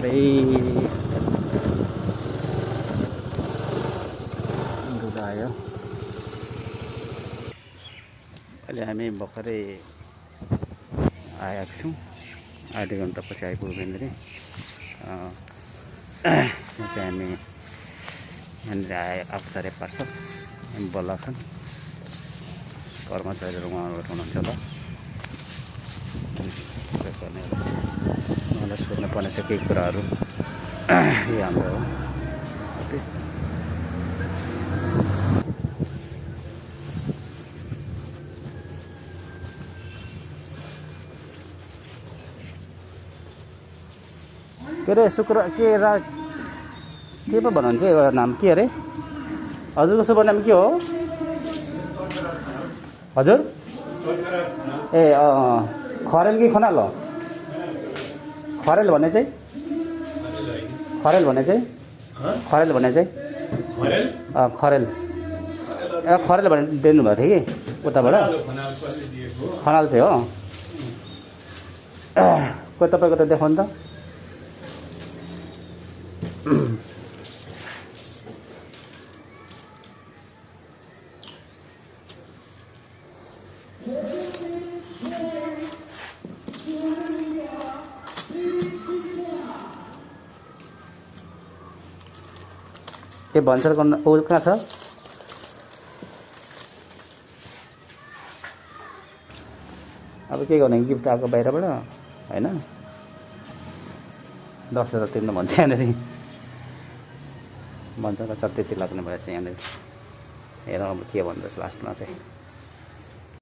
भर्खरै दुध आयो। अहिले हामी भर्खरै आएका छौँ, आधा घन्टा पछि आइपुग्यो यहाँनिर। यहाँ चाहिँ हामी यहाँनिर आफूतारे पार्छ हामी बल्ल छन् कर्मचारीहरू उहाँहरू हुनुहुन्छ होला। उहाँलाई सोध्न पर्ने छ केही कुराहरू। यो हाम्रो हो के अरे शुक्र के के पो भन्नुहुन्थ्यो एउटा नाम के अरे हजुरको शुभ नाम के हो हजुर? ए खरेल कि खनाल हो? खरेल भने चाहिँ खरेल भने चाहिँ खरेल भने चाहिँ खरेल खरेल भने दिनुभएको थियो कि उताबाट खनाल चाहिँ हो। कोही तपाईँको त देखाउनु त। के भन्छ कहाँ छ? अब के गर्ने गिफ्ट आएको बाहिरबाट होइन 10,000 तिर्नु भन्छ यहाँनिर भन्छ र त्यति लाग्ने भएछ यहाँनिर। हेरौँ अब के भन्दछ लास्टमा चाहिँ।